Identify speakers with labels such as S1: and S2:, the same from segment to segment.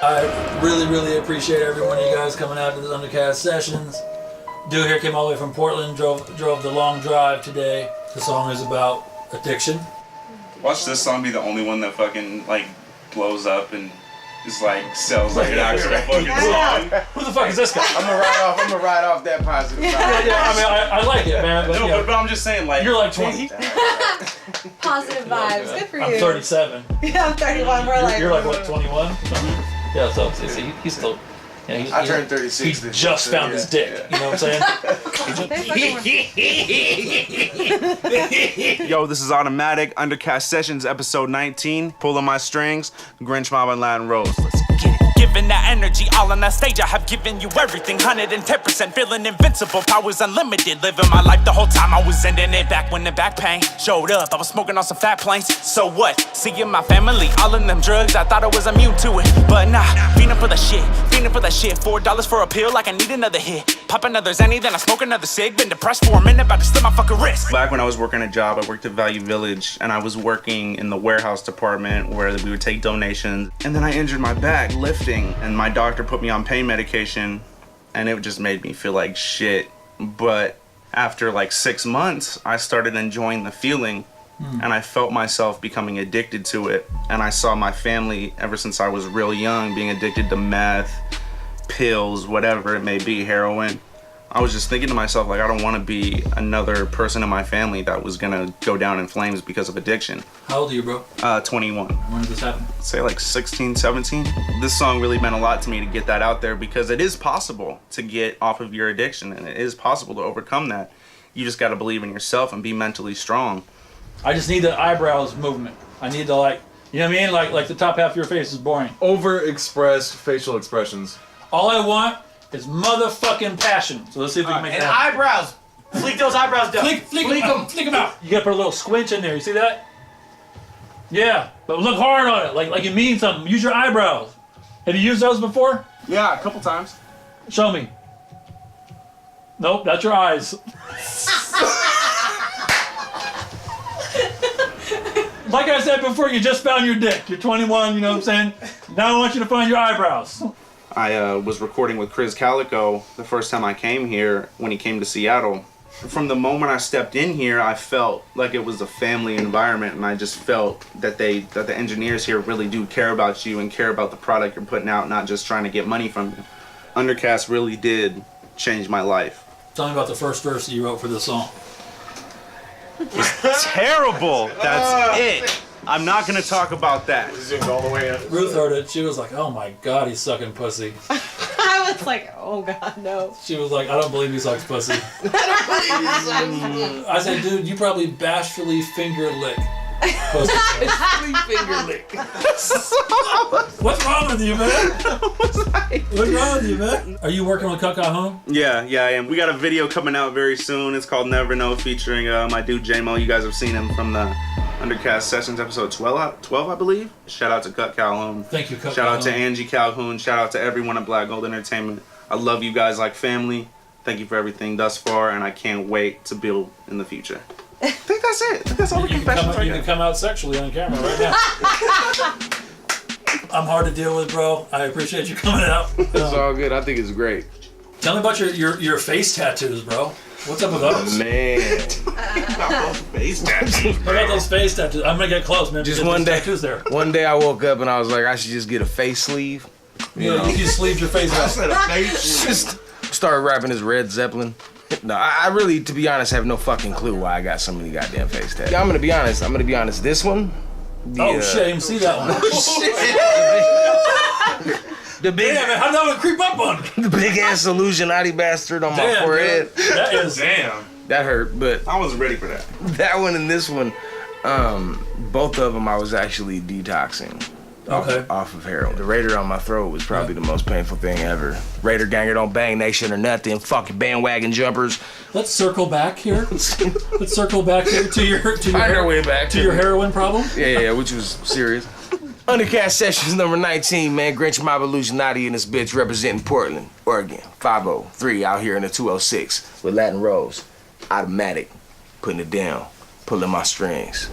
S1: I really appreciate every one of you guys coming out to the Undercaste Sessions. Dude here came all the way from Portland, drove the long drive today. The song is about addiction.
S2: Watch this song be the only one that fucking like blows up and is like sells like an actual fucking song.
S1: Who the fuck is this guy?
S3: I'm gonna ride off that positive vibe.
S1: I mean, I like it, man. But,
S2: No, but I'm just saying, like,
S1: you're like 20.
S4: Positive vibes. Good for you.
S1: I'm 37.
S4: Yeah, I'm 31. We're like.
S1: You're like what, 21? Yeah, so see, he's still. You know,
S3: I turned 36.
S1: He just found his dick. You know what I'm saying?
S2: Yo, this is Automatic, Undercaste Sessions, episode 19. Pulling My Strings, Grinchmobb and Latin Rose. Let's get it.
S5: Giving that energy all on that stage, I have given you everything. 110% feeling invincible, powers unlimited. Living my life the whole time I was ending it. Back when the back pain showed up, I was smoking on some fat planes. So what? Seeing my family, all in them drugs, I thought I was immune to it. But nah, feeding for the shit, feeding for that shit. $4 for a pill, like I need another hit. Pop another Zenny, then I smoke another cig. Been depressed for a minute, about to slit my fucking wrist.
S2: Back when I was working a job, I worked at Value Village, and I was working in the warehouse department where we would take donations. And then I injured my back lifting, and my doctor put me on pain medication, and it just made me feel like shit. But after like 6 months, I started enjoying the feeling, and I felt myself becoming addicted to it. And I saw my family, ever since I was real young, being addicted to meth, pills, whatever it may be, heroin. I was just thinking to myself, like, I don't want to be another person in my family that was gonna go down in flames because of addiction.
S1: How old are you, bro?
S2: 21.
S1: When did this happen?
S2: Say like 16, 17. This song really meant a lot to me to get that out there, because it is possible to get off of your addiction, and it is possible to overcome that. You just gotta believe in yourself and be mentally strong.
S1: I just need the eyebrows movement. I need to, like, you know what I mean? Like the top half of your face is boring.
S6: Overexpressed facial expressions.
S1: All I want is motherfucking passion. So let's see if we can make
S3: And
S1: that.
S3: eyebrows. Fleek those eyebrows down.
S1: Flick them out. You gotta put a little squinch in there. You see that? Yeah, but look hard on it, like you mean something. Use your eyebrows. Have you used those before?
S2: Yeah, a couple times.
S1: Show me. Nope, that's your eyes. Like I said before, you just found your dick. You're 21, you know what I'm saying? Now I want you to find your eyebrows.
S2: I was recording with Chris Calico the first time I came here when he came to Seattle. From the moment I stepped in here, I felt like it was a family environment, and I just felt that the engineers here really do care about you and care about the product you're putting out, not just trying to get money from you. Undercast really did change my life.
S1: Tell me about the first verse that you wrote for this song.
S2: Terrible. That's it. I'm not gonna talk about that.
S6: Zoomed all the way in.
S1: Ruth heard it. She was like, "Oh my God, he's sucking pussy."
S4: I was like, oh God, no.
S1: She was like, "I don't believe he sucks pussy." I said, "Dude, you probably bashfully finger lick pussy."
S6: Finger lick.
S1: What's wrong with you, man? What's wrong with you, man? Are you working with Cut Calhoun?
S2: Yeah, I am. We got a video coming out very soon. It's called Never Know, featuring my dude J-Mo. You guys have seen him from the Undercaste Sessions episode 12, I believe. Shout out to Cut Calhoun.
S1: Thank you, Cut
S2: Shout out to
S1: Calhoun.
S2: Angie Calhoun. Shout out to everyone at Black Gold Entertainment. I love you guys like family. Thank you for everything thus far, and I can't wait to build in the future. I think that's it. I think that's all the confessions right
S1: You
S2: now.
S1: can come out sexually on camera right now. I'm hard to deal with, bro. I appreciate you coming out.
S6: It's all good. I think it's great.
S1: Tell me about your face tattoos, bro. What's up with those?
S6: Man.
S2: Face tattoos.
S1: I got those face tattoos. I'm gonna get close, man.
S3: Just
S1: because
S3: one
S1: there's
S3: day.
S1: tattoos there.
S3: One day I woke up and I was like, I should just get a face sleeve.
S1: You know, you sleeved your face out.
S3: Just started rapping as Red Zeppelin. No, I really, to be honest, have no fucking clue why I got so many goddamn face tattoos. Yeah, I'm gonna be honest. This one.
S1: Oh shit! I didn't see that one.
S3: The big,
S1: Damn, man, how did that one creep up on me?
S3: the big ass Illuminati bastard on my
S1: Damn,
S3: forehead.
S1: dude. That is.
S2: Damn.
S3: That hurt, but
S2: I wasn't ready for that.
S3: that one and this one, both of them I was actually detoxing.
S1: Okay.
S3: Off of heroin. The Raider on my throat was probably the most painful thing ever. Raider ganger don't bang nation or nothing. Fucking bandwagon jumpers.
S1: Let's circle back here. Let's circle back here to your
S3: Find our way back
S1: to your heroin problem.
S3: Yeah, which was serious. Undercaste Sessions number 19, man. Grinchmobb Illuminati in this bitch representing Portland, Oregon. 503 out here in the 206 with Latin Rose. Automatic, putting it down, pulling my strings.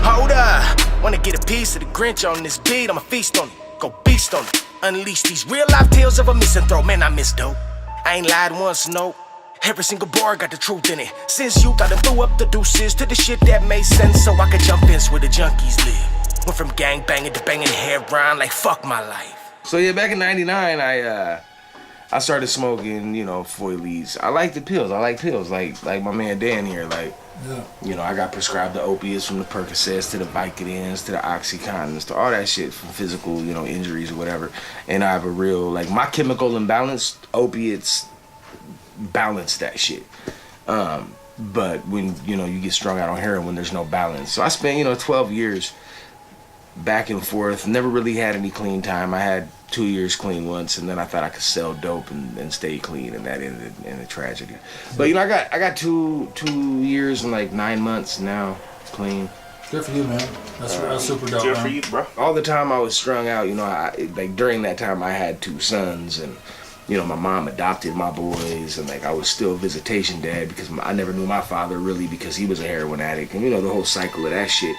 S3: Hold up, wanna get a piece of the Grinch on this beat, I'ma feast on it. Go beast on it. Unleash these real life tales of a misanthrope. Man, I miss dope. I ain't lied once, no. Every single bar got the truth in it. Since you got to throw up the deuces to the shit that made sense, so I could jump in where the junkies live. Went from gang banging to banging heroin, like fuck my life. So yeah, back in '99, I started smoking, you know, foilies. I like the pills. I like pills, like my man Dan here, like.
S1: Yeah.
S3: You know, I got prescribed the opiates from the Percocets to the Vicodins to the Oxycontins to all that shit from physical, you know, injuries or whatever. And I have a real, like, my chemical imbalance, opiates balance that shit. But when, you know, you get strung out on heroin, there's no balance. So I spent, you know, 12 years back and forth, never really had any clean time. I had 2 years clean once, and then I thought I could sell dope and stay clean, and that ended in a tragedy. But you know, I got two years and like 9 months now clean.
S1: Good for you, man. That's super dope.
S2: Good
S1: man.
S2: for you, bro.
S3: All the time I was strung out, you know, like during that time I had 2 sons, and you know, my mom adopted my boys, and like I was still visitation dad because I never knew my father really because he was a heroin addict, and you know, the whole cycle of that shit.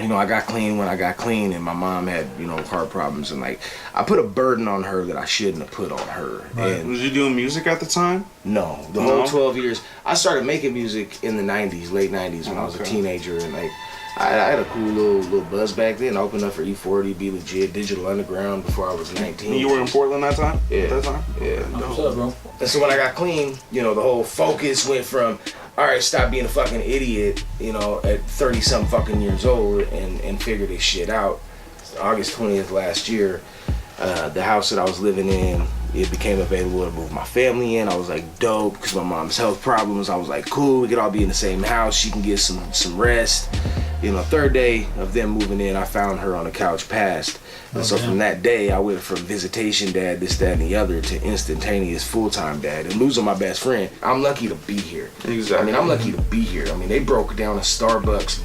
S3: You know, I got clean when I got clean, and my mom had, you know, heart problems, and like I put a burden on her that I shouldn't have put on her.
S1: Right.
S3: And
S2: Was you doing music at the time?
S3: no, the whole 12 years. I started making music in the 90s, late 90s when I was a teenager, and like I had a cool little buzz back then. I opened up for E40, Be Legit, Digital Underground before I was 19.
S2: And you were in Portland that time?
S3: Yeah.
S2: That time?
S3: Yeah.
S1: What's up, bro?
S3: And so when I got clean, you know, the whole focus went from, all right, stop being a fucking idiot, you know, at 30-something fucking years old and figure this shit out. August 20th last year, the house that I was living in, it became available to move my family in. I was like, dope, because my mom's health problems. I was like, cool, we could all be in the same house. She can get some rest. You know, third day of them moving in, I found her on the couch passed. And so from that day, I went from visitation dad, this, that, and the other, to instantaneous full-time dad. And losing my best friend, I'm lucky to be here.
S2: Exactly.
S3: I mean, I'm lucky to be here. I mean, they broke down a Starbucks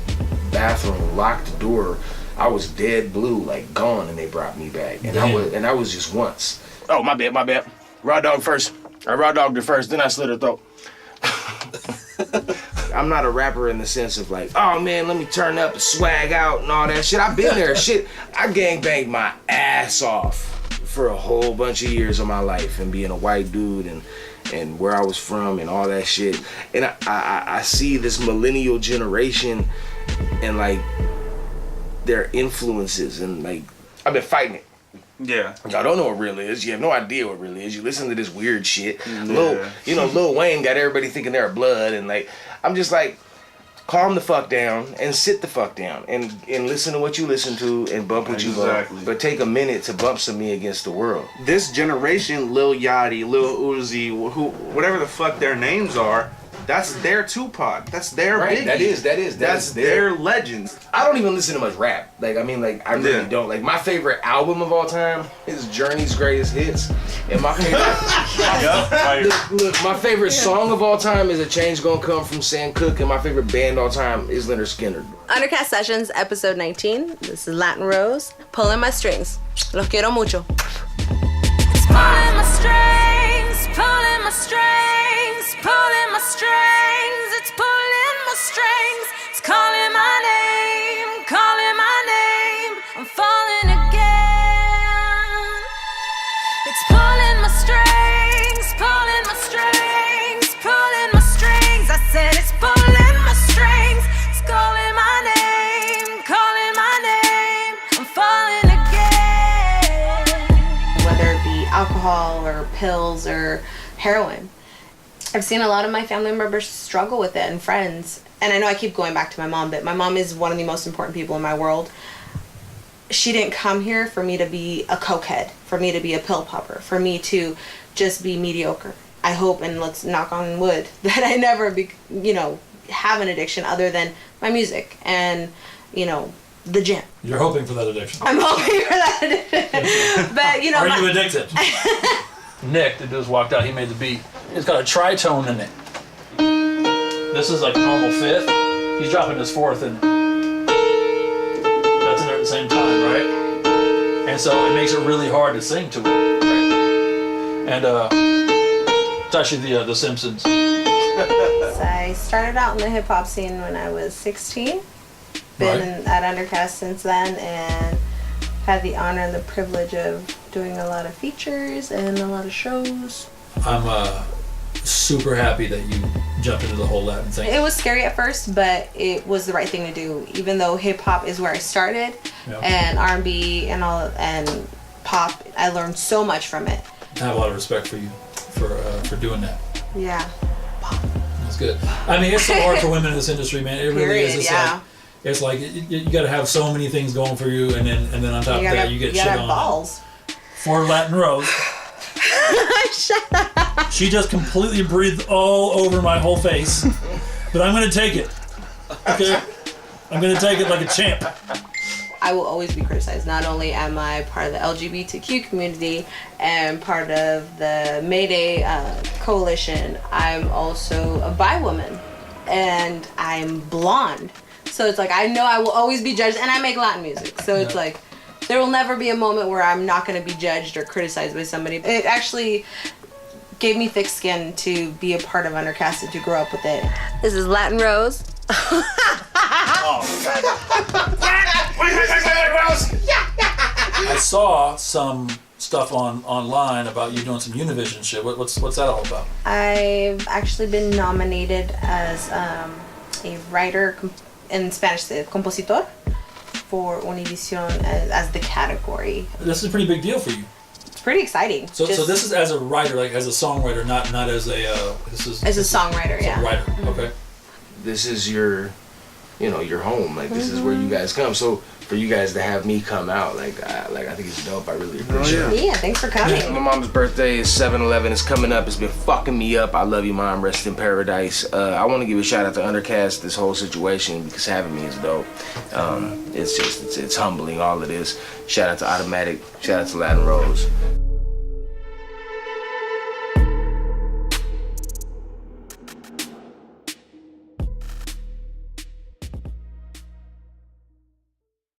S3: bathroom, locked the door. I was dead blue, like gone, and they brought me back. And I was just once. Oh, my bad. Raw dog first. I raw dogged her first, then I slit her throat. I'm not a rapper in the sense of like, oh man, let me turn up and swag out and all that shit. I've been there, shit. I gangbanged my ass off for a whole bunch of years of my life, and being a white dude and where I was from and all that shit. And I see this millennial generation and like their influences, and like I've been fighting it.
S2: Yeah.
S3: Y'all don't know what real is. You have no idea what real is. You listen to this weird shit. Lil Wayne got everybody thinking they're blood, and like I'm just like, calm the fuck down and sit the fuck down and listen to what you listen to and bump what you bump. But take a minute to bump some Me Against the World.
S2: This generation, Lil Yachty, Lil Uzi, whatever the fuck their names are, that's their Tupac. That's their
S3: Right,
S2: Biggie. That's their legends.
S3: I don't even listen to much rap. Like, I mean, like, I really don't. Like, my favorite album of all time is Journey's Greatest Hits. And my favorite... look, my favorite song of all time is A Change Gonna Come from Sam Cooke, and my favorite band all time is Leonard Skinner.
S4: Undercaste Sessions, episode 19. This is Latin Rose. Pulling my strings. Los quiero mucho.
S7: Pulling my strings, pulling my strings, pulling my strings. It's pulling my strings. It's calling my name, calling my name. I'm falling again. It's pulling my strings, pulling my strings, pulling my strings. I said it's pulling my strings. It's calling my name, calling my name. I'm falling again.
S4: Whether it be alcohol or pills or heroin. I've seen a lot of my family members struggle with it, and friends. And I know I keep going back to my mom, but my mom is one of the most important people in my world. She didn't come here for me to be a cokehead, for me to be a pill popper, for me to just be mediocre. I hope, and let's knock on wood, that I never have an addiction other than my music and, the gym.
S1: You're hoping for that addiction.
S4: I'm hoping for that addiction. But,
S1: Are you addicted? Nick, the dude walked out, he made the beat. It's got a tritone in it. This is like a normal fifth. He's dropping his fourth in it. That's in there at the same time, right? And so it makes it really hard to sing to it. Right? And it's actually the Simpsons.
S4: So I started out in the hip hop scene when I was 16. Been at Undercast since then, and had the honor and the privilege of doing a lot of features and a lot of shows.
S1: I'm super happy that you jumped into the whole Latin thing.
S4: It was scary at first, but it was the right thing to do. Even though hip hop is where I started, and R&B and and pop, I learned so much from it.
S1: I have a lot of respect for you for doing that.
S4: Yeah.
S1: That's good. I mean, it's so hard for women in this industry, man. It really is. It's like you got to have so many things going for you, and then on top of that, you get shit on.
S4: Balls.
S1: For Latin Rose.
S4: Shut up.
S1: She just completely breathed all over my whole face, but I'm gonna take it. Okay, I'm gonna take it like a champ.
S4: I will always be criticized. Not only am I part of the LGBTQ community and part of the Mayday coalition, I'm also a bi woman, and I'm blonde. So it's like, I know I will always be judged, and I make Latin music. So it's like, there will never be a moment where I'm not going to be judged or criticized by somebody. It actually gave me thick skin to be a part of Undercaste and to grow up with it. This is Latin Rose.
S1: I saw some stuff online about you doing some Univision shit. What's that all about?
S4: I've actually been nominated as a writer, in Spanish, compositor, for Univision as the category.
S1: This is a pretty big deal for you.
S4: It's pretty exciting.
S1: So this is as a writer, like as a songwriter, not as a
S4: as a songwriter, yeah.
S1: Writer, okay.
S3: This is your home. Like, this is where you guys come. So for you guys to have me come out, I think it's dope. I really appreciate it.
S4: Yeah, thanks for coming.
S3: My mom's birthday is 7/11. It's coming up. It's been fucking me up. I love you, Mom. Rest in paradise. I want to give a shout out to Undercast, this whole situation, because having me is dope. It's humbling, all it is. Shout out to Automatic. Shout out to Latin Rose.